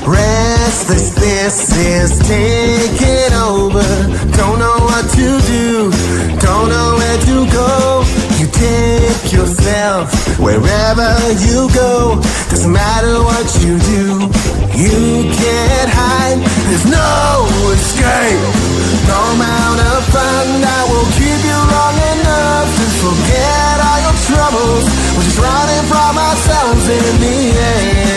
Restlessness is taking over. Don't know what to do, don't know where to go. You take yourself wherever you go. Doesn't matter what you do, you can't hide. There's no escape, no amount of fun that will keep you long enough to forget all your troubles. We're just running from ourselves in the end.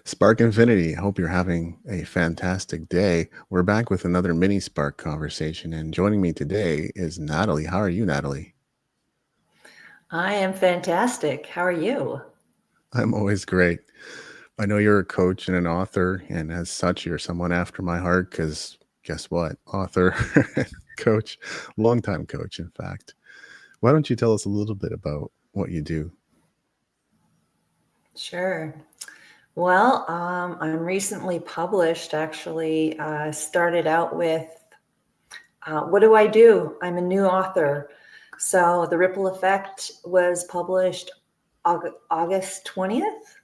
Spark Infinity, hope you're having a fantastic day. We're back with another mini Spark conversation, and joining me today is Nattolie. How are you, Nattolie? I am fantastic. How are you? I'm always great. I know you're a coach and an author, and as such, you're someone after my heart because guess what? Author, coach, longtime coach, in fact. Why don't you tell us a little bit about what you do? Sure. Well, I'm recently published, actually. Started out with, what do I do? I'm a new author. So The Ripple Effect was published August 20th.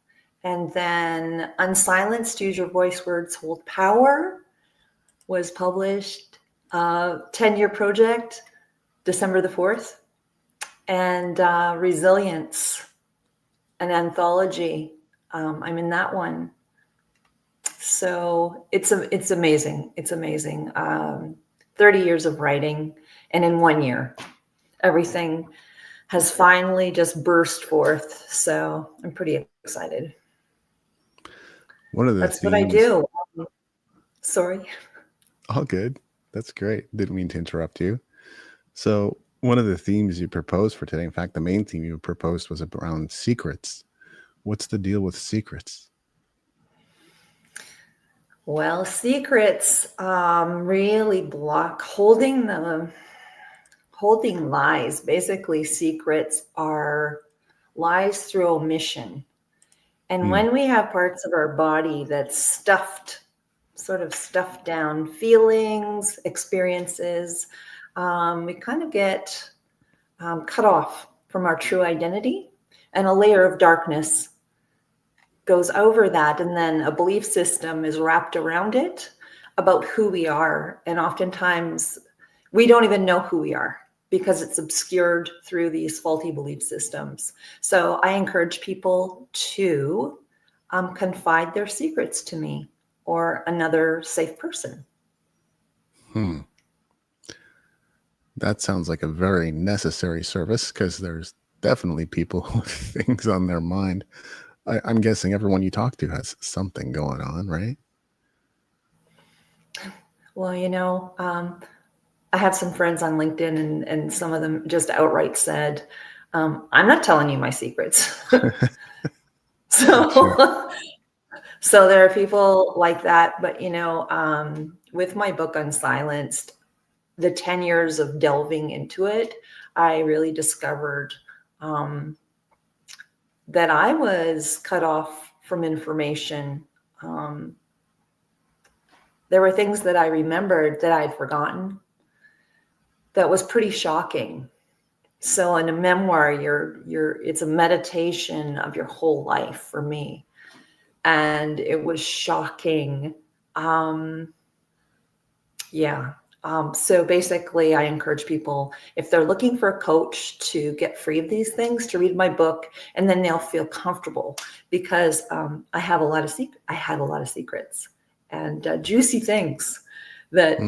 And then Unsilenced, Use Your Voice, Words Hold Power was published, 10-year project, December the 4th. And Resilience, an anthology. I'm in that one. So it's amazing. It's amazing. 30 years of writing, and in 1 year, everything has finally just burst forth. So I'm pretty excited. That's what I do. Sorry. All good. That's great. Didn't mean to interrupt you. So one of the themes you proposed for today, in fact, the main theme you proposed was around secrets. What's the deal with secrets? Well, secrets really block holding lies. Basically, secrets are lies through omission. And when we have parts of our body that's stuffed, sort of stuffed down, feelings, experiences, we kind of get cut off from our true identity, and a layer of darkness goes over that, and then a belief system is wrapped around it about who we are. And oftentimes we don't even know who we are because it's obscured through these faulty belief systems. So I encourage people to confide their secrets to me or another safe person. That sounds like a very necessary service because there's definitely people with things on their mind. I'm guessing everyone you talk to has something going on, right? Well, I have some friends on LinkedIn, and some of them just outright said, I'm not telling you my secrets. So there are people like that. But, with my book Unsilenced, the 10 years of delving into it, I really discovered that I was cut off from information. There were things that I remembered that I'd forgotten. That was pretty shocking. So in a memoir, it's a meditation of your whole life for me. And it was shocking. So basically, I encourage people, if they're looking for a coach to get free of these things, to read my book, and then they'll feel comfortable because I had a lot of secrets and juicy things that,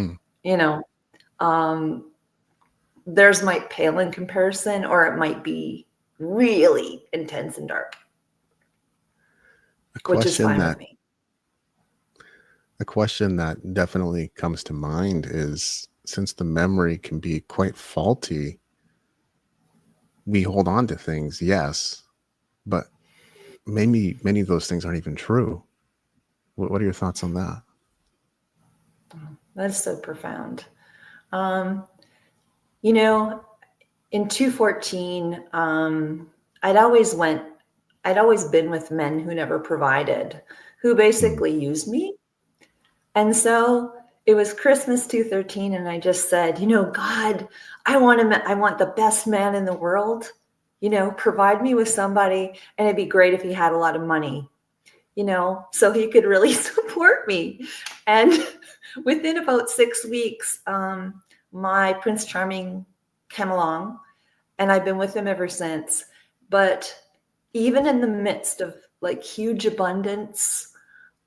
theirs might pale in comparison, or it might be really intense and dark, which is fine with me. A question that definitely comes to mind is, since the memory can be quite faulty, we hold on to things, yes, but maybe many of those things aren't even true. What are your thoughts on that? That's so profound. In 2014, I'd always went I'd always been with men who never provided, who Mm. basically used me. And so it was Christmas 213, and I just said, God, I want the best man in the world. Provide me with somebody, and it'd be great if he had a lot of money, so he could really support me. And within about 6 weeks, my Prince Charming came along, and I've been with him ever since. But even in the midst of like huge abundance,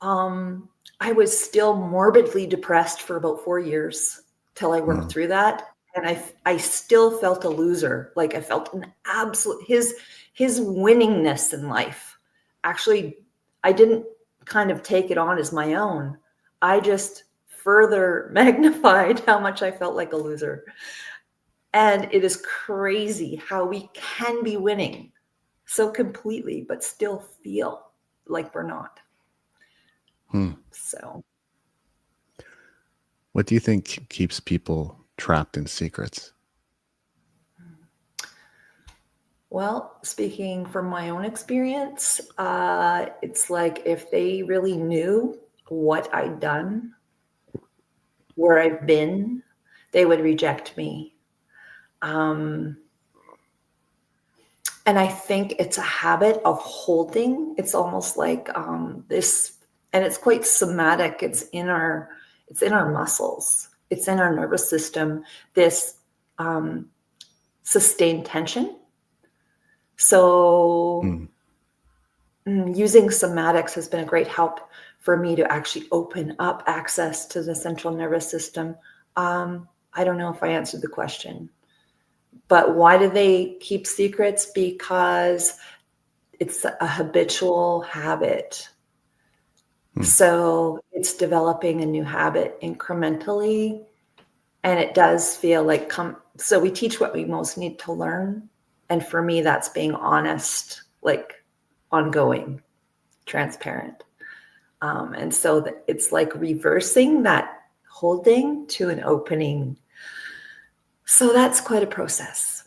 I was still morbidly depressed for about 4 years till I worked Wow. through that. And I still felt a loser. Like I felt an absolute, his winningness in life. Actually, I didn't kind of take it on as my own. I just further magnified how much I felt like a loser. And it is crazy how we can be winning so completely, but still feel like we're not. Hmm. So, What do you think keeps people trapped in secrets? well, speaking from my own experience, it's like if they really knew what I'd done, where I've been, they would reject me. Um, and I think it's a habit of holding. It's almost like this, and it's quite somatic. It's in our muscles. It's in our nervous system. This um, sustained tension. So Mm. using somatics has been a great help for me to actually open up access to the central nervous system. I don't know if I answered the question, but why do they keep secrets? Because it's a habitual habit. Mm. So it's developing a new habit incrementally. And it does feel like so we teach what we most need to learn. And for me, that's being honest, like ongoing, transparent. And so it's like reversing that holding to an opening. So that's quite a process.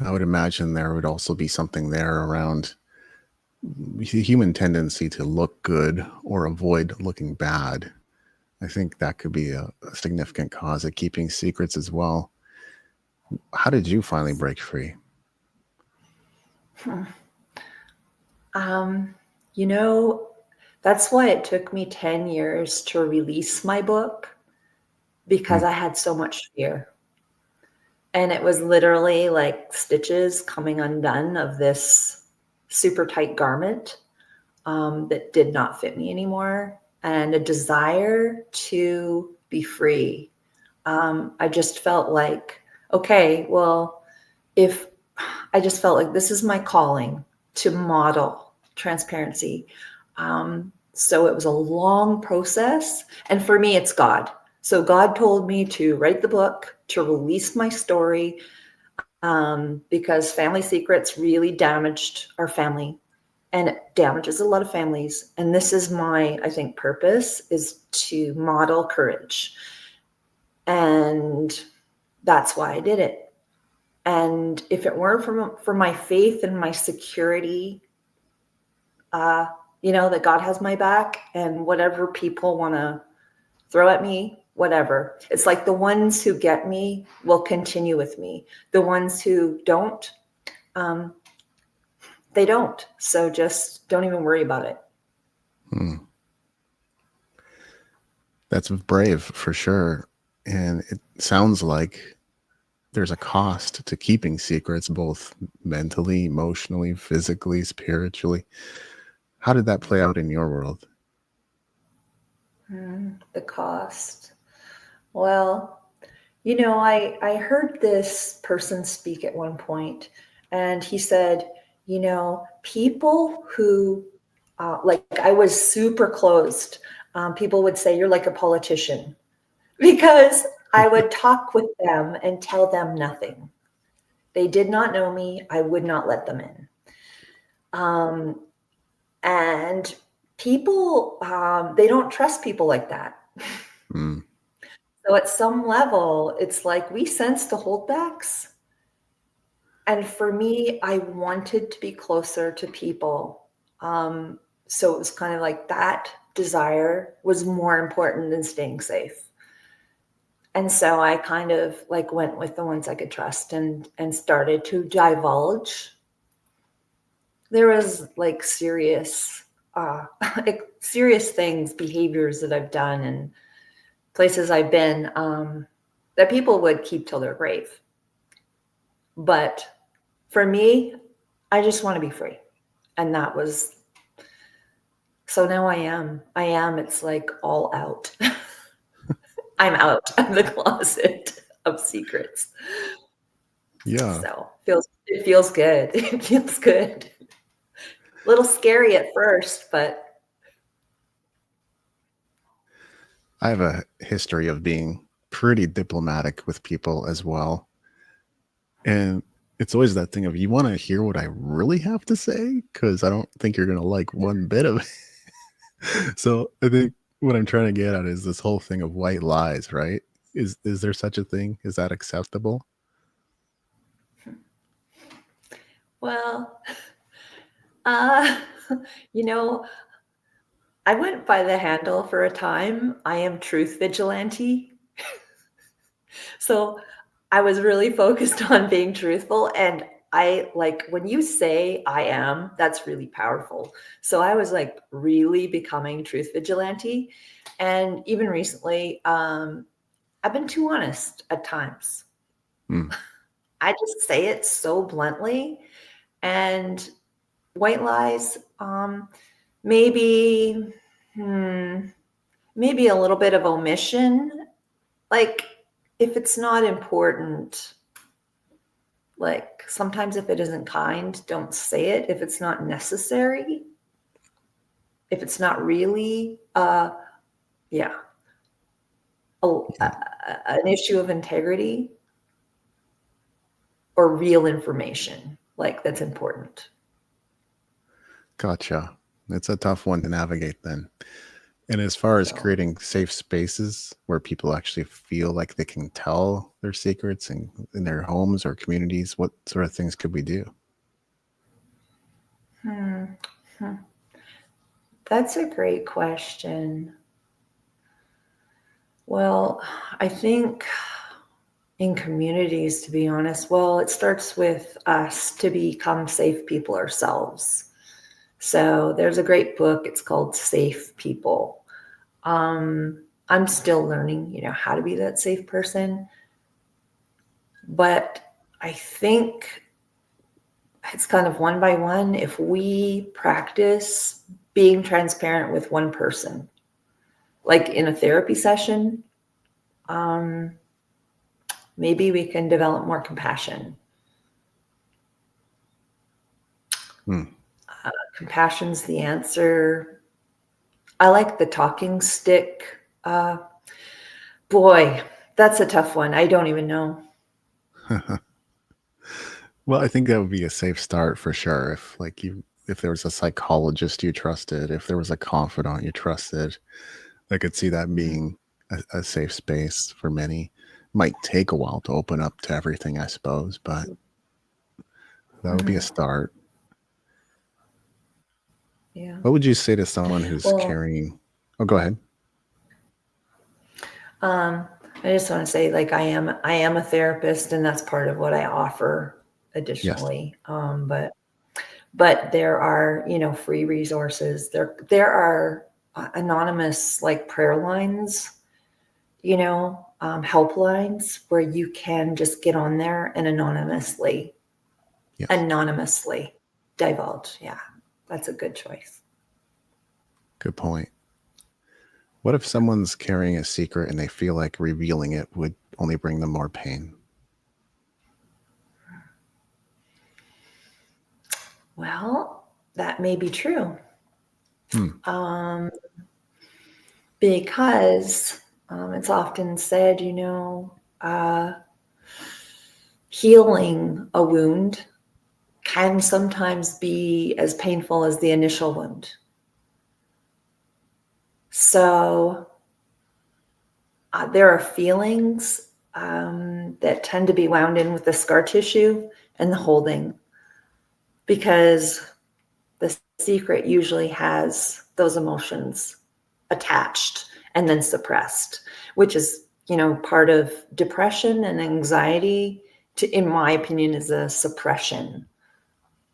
I would imagine there would also be something there around the human tendency to look good or avoid looking bad. I think that could be a significant cause of keeping secrets as well. How did you finally break free? Hmm. Um, you know, that's why it took me 10 years to release my book, because Mm. I had so much fear. And it was literally like stitches coming undone of this super tight garment that did not fit me anymore, and a desire to be free. I just felt like, okay, well, if I just felt like this is my calling to model transparency. So it was a long process. And for me, it's God. So God told me to write the book, to release my story, because family secrets really damaged our family, and it damages a lot of families. And this is my, I think, purpose is to model courage. And that's why I did it. And if it weren't for my faith and my security, that God has my back, and whatever people want to throw at me, whatever. It's like the ones who get me will continue with me. The ones who don't, um, they don't. So just don't even worry about it. Mm. That's brave for sure. And it sounds like there's a cost to keeping secrets, both mentally, emotionally, physically, spiritually. How did that play out in your world? The cost. Well, I heard this person speak at one point, and he said, people who, like I was super closed, people would say, you're like a politician, because I would talk with them and tell them nothing. They did not know me. I would not let them in. Um, and people, they don't trust people like that. Mm. So at some level, it's like we sense the holdbacks. And for me, I wanted to be closer to people. So it was kind of like that desire was more important than staying safe. And so I kind of like went with the ones I could trust and started to divulge. There was like serious like serious things, behaviors that I've done and places I've been that people would keep till their grave. But for me, I just want to be free. And that was, so now I am, it's like all out. I'm out of the closet of secrets. Yeah. So it feels good. It feels good. A little scary at first, but I have a history of being pretty diplomatic with people as well. And it's always that thing of you want to hear what I really have to say because I don't think you're going to like one bit of it. So I think what I'm trying to get at is this whole thing of white lies, right? Is there such a thing? Is that acceptable? well, uh, you know, I went by the handle for a time. I am truth vigilante. So I was really focused on being truthful. And I like when you say I am, that's really powerful. So I was like really becoming truth vigilante. And even recently, I've been too honest at times. Hmm. I just say it so bluntly. And white lies, maybe, maybe a little bit of omission. Like if it's not important, like sometimes if it isn't kind, don't say it. If it's not necessary, if it's not really, yeah, Yeah. an issue of integrity or real information, like that's important. Gotcha. It's a tough one to navigate then. And as far as So, creating safe spaces where people actually feel like they can tell their secrets in their homes or communities, what sort of things could we do? hmm, hmm. That's a great question. Well, I think in communities, to be honest, well, it starts with us to become safe people ourselves. So there's a great book. It's called Safe People. I'm still learning, how to be that safe person. But I think it's kind of one by one. If we practice being transparent with one person, like in a therapy session, um, maybe we can develop more compassion. Hmm. Compassion's the answer. I like the talking stick. Boy, that's a tough one. I don't even know. Well, I think that would be a safe start for sure. If there was a psychologist you trusted, if there was a confidant you trusted, I could see that being a safe space for many. Might take a while to open up to everything, I suppose, but that would be a Mhm. start. Yeah. What would you say to someone who's Well, carrying? Oh, go ahead. um, I just want to say, like, I am a therapist, and that's part of what I offer Yes. additionally. But there are, free resources. There are anonymous like prayer lines, helplines where you can just get on there and Yes. anonymously divulge. Yeah, that's a good choice. Good point. What if someone's carrying a secret and they feel like revealing it would only bring them more pain? Well, that may be true. Hmm. Um, because it's often said, healing a wound can sometimes be as painful as the initial wound. So there are feelings that tend to be wound in with the scar tissue, and the holding, because the secret usually has those emotions attached and then suppressed, which is, part of depression and anxiety, in my opinion, is a suppression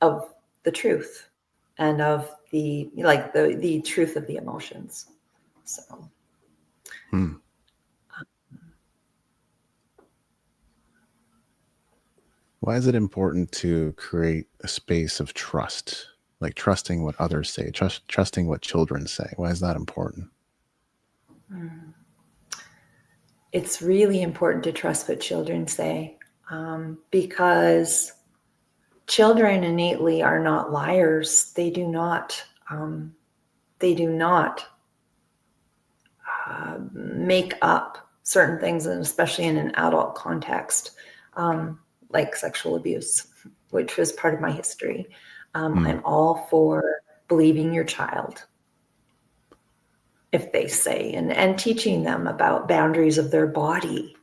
of the truth and of the truth of the emotions. So Why is it important to create a space of trust, like trusting what others say, trusting what children say? Why is that important? it's really important to trust what children say, because children innately are not liars. They do not make up certain things, and especially in an adult context, like sexual abuse, which was part of my history. I'm all for believing your child if they say, and teaching them about boundaries of their body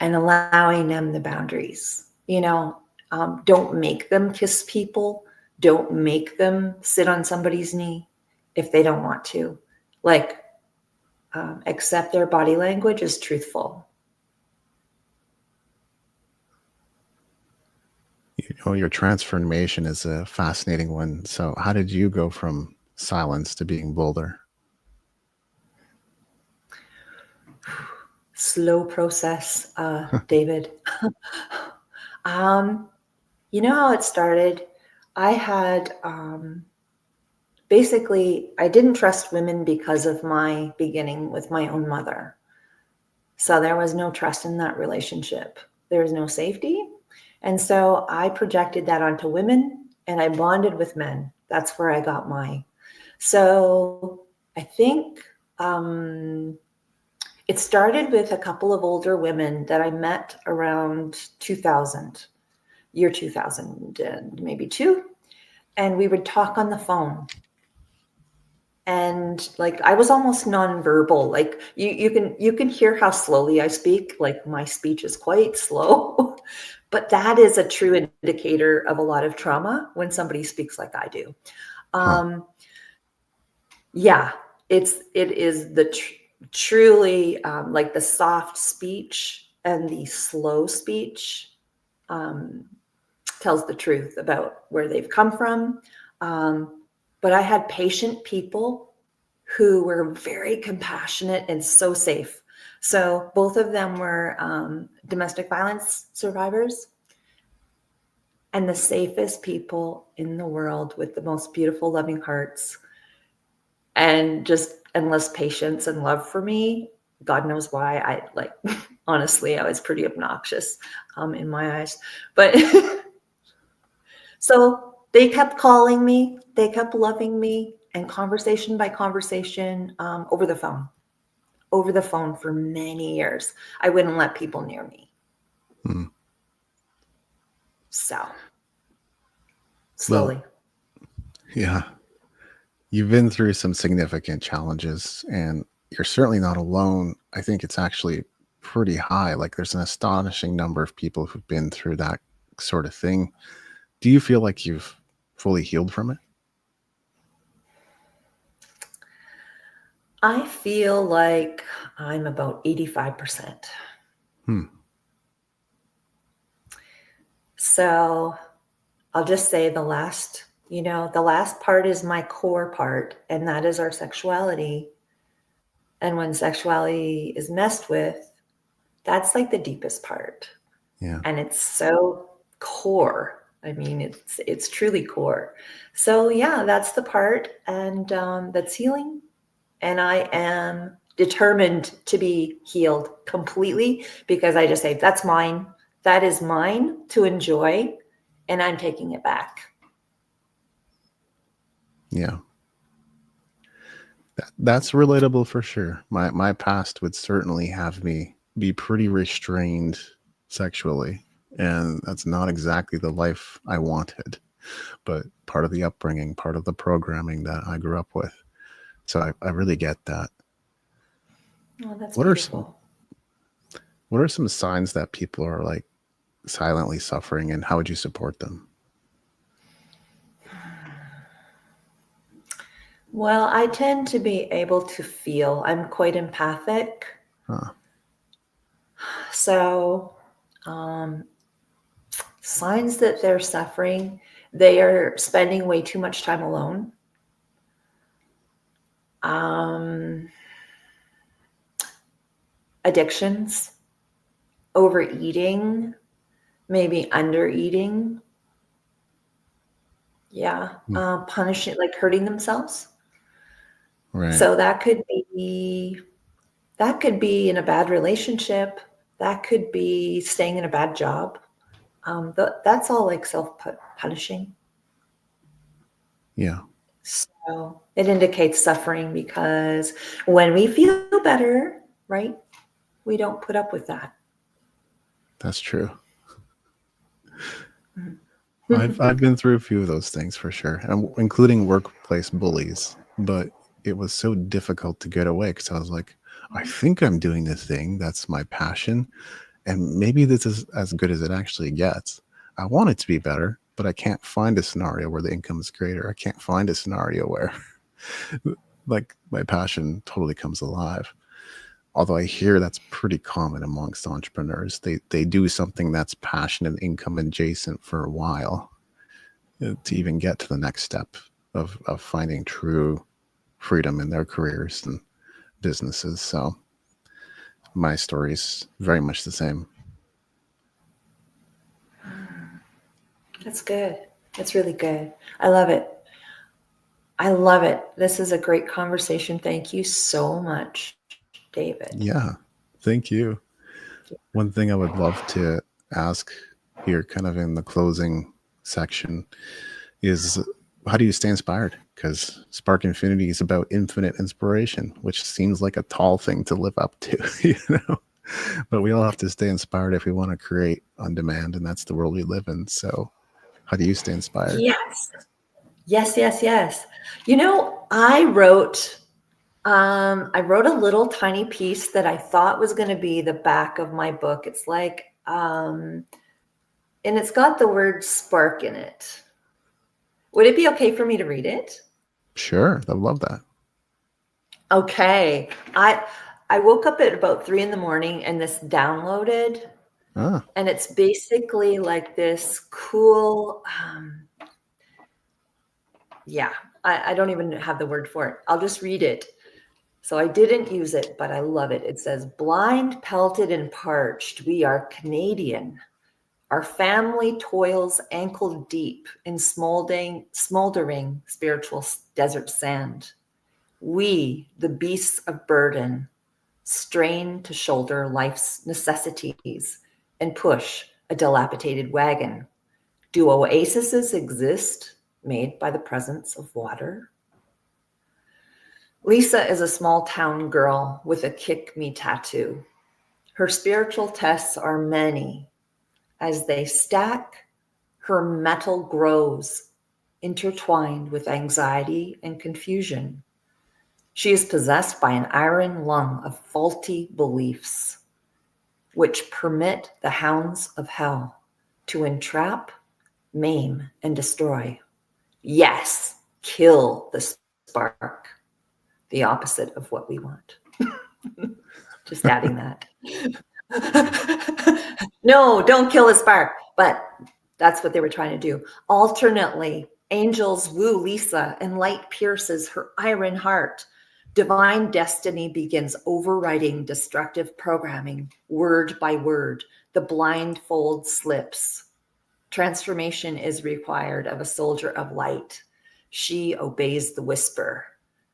and allowing them the boundaries. Don't make them kiss people. Don't make them sit on somebody's knee if they don't want to. Accept their body language as truthful. Your transformation is a fascinating one. So how did you go from silence to being bolder? Slow process, David. You know how it started? I had basically, I didn't trust women because of my beginning with my own mother. So there was no trust in that relationship. There was no safety. And so I projected that onto women, and I bonded with men. That's where I got mine. So I think it started with a couple of older women that I met around 2000, year 2000, maybe two. And we would talk on the phone. And I was almost nonverbal. Like you can hear how slowly I speak. Like my speech is quite slow, but that is a true indicator of a lot of trauma when somebody speaks like I do. Yeah, it is truly like the soft speech and the slow speech tells the truth about where they've come from. But I had patient people who were very compassionate and so safe. So both of them were domestic violence survivors, and the safest people in the world with the most beautiful, loving hearts, and just endless patience and love for me. God knows why. Honestly, I was pretty obnoxious in my eyes. But so they kept calling me, they kept loving me, and conversation by conversation, over the phone for many years. I wouldn't let people near me. So slowly. Well, yeah. You've been through some significant challenges, and you're certainly not alone. I think it's actually pretty high. Like there's an astonishing number of people who've been through that sort of thing. Do you feel like you've fully healed from it? I feel like I'm about 85%. So I'll just say the last part is my core part, and that is our sexuality. And when sexuality is messed with, that's like the deepest part. Yeah. And it's so core. I mean, it's truly core. So yeah, that's the part, and that's healing. And I am determined to be healed completely, because I just say, that's mine. That is mine to enjoy, and I'm taking it back. Yeah. That's relatable for sure. My past would certainly have me be pretty restrained sexually, and that's not exactly the life I wanted, but part of the upbringing, part of the programming that I grew up with. So I really get that. Oh, that's What beautiful. are some signs that people are like silently suffering, and how would you support them? Well, I tend to be able to feel. I'm quite empathic. Huh. So, signs that they're suffering, they are spending way too much time alone. Addictions, overeating, maybe undereating. Yeah. Punishing, like hurting themselves. Right. So that could be in a bad relationship. That could be staying in a bad job. That's all like self-punishing. Yeah, So it indicates suffering because when we feel better, right, we don't put up with that. that's true. Mhm. I've been through a few of those things for sure, including workplace bullies. But it was so difficult to get away because I was like, I think I'm doing the thing that's my passion, and maybe this is as good as it actually gets. I want it to be better, but I can't find a scenario where the income is greater. I can't find a scenario where like my passion totally comes alive. Although I hear that's pretty common amongst entrepreneurs. They do something that's passion and income adjacent for a while to even get to the next step of finding true freedom in their careers and businesses. So my story's very much the same. That's good. That's really good. I love it. I love it. This is a great conversation. Thank you so much, David. Yeah, thank you. One thing I would love to ask here, kind of in the closing section, is how do you stay inspired? Because Spark Infinity is about infinite inspiration, which seems like a tall thing to live up to, you know. But we all have to stay inspired if we want to create on demand, and that's the world we live in. So, how do you stay inspired? Yes. Yes, yes, yes. You know, I wrote a little tiny piece that I thought was going to be the back of my book. It's like, and it's got the word spark in it. Would it be okay for me to read it? Sure, I love that. Okay. I woke up at about 3 a.m. and this downloaded, Ah, and it's basically like this cool, yeah, I don't even have the word for it. I'll just read it. So I didn't use it, but I love it. It says, blind, pelted, and parched, we are Canadian. Our family toils ankle deep in smoldering spiritual desert sand. We, the beasts of burden, strain to shoulder life's necessities and push a dilapidated wagon. Do oases exist made by the presence of water? Lisa is a small town girl with a kick me tattoo. Her spiritual tests are many. As they stack, her metal grows, intertwined with anxiety and confusion. She is possessed by an iron lung of faulty beliefs, which permit the hounds of hell to entrap, maim, and destroy. Yes, kill the spark, the opposite of what we want. Just adding that. No, don't kill the spark. But that's what they were trying to do. Alternately, angels woo Lisa and light pierces her iron heart. Divine destiny begins overriding destructive programming, word by word. The blindfold slips. Transformation is required of a soldier of light. She obeys the whisper.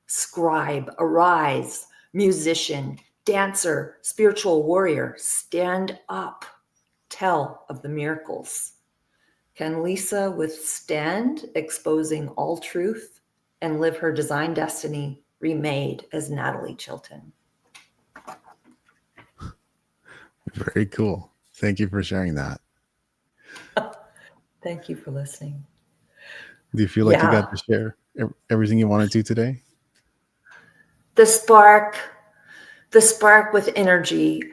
Scribe, arise. Musician, dancer, spiritual warrior, stand up. Tell of the miracles. Can Lisa withstand exposing all truth and live her design destiny remade as Nattolie Chilton? very cool. Thank you for sharing that. Thank you for listening. Do you feel like you got Yeah, to share everything you wanted to today? the spark with energy,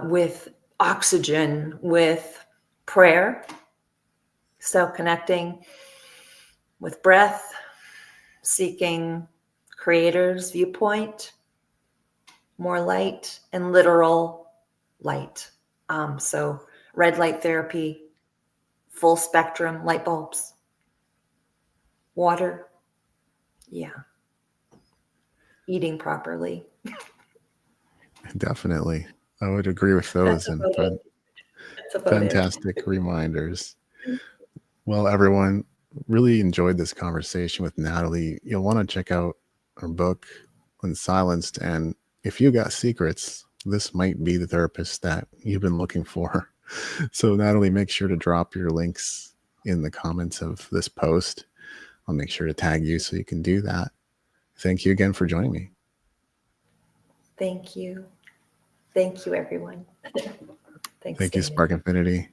with oxygen, with prayer. So connecting with breath, seeking Creator's viewpoint, more light, and literal light. So red light therapy, full spectrum light bulbs, water. Yeah. Eating properly. Definitely. I would agree with those, and That's about it. fantastic reminders. Well, everyone, really enjoyed this conversation with Nattolie. You'll want to check out her book, Unsilenced. And if you got secrets, this might be the therapist that you've been looking for. So, Nattolie, make sure to drop your links in the comments of this post. I'll make sure to tag you so you can do that. Thank you again for joining me. Thank you. Thank you, everyone. Thanks, Thank you, Damien. Spark Infinity.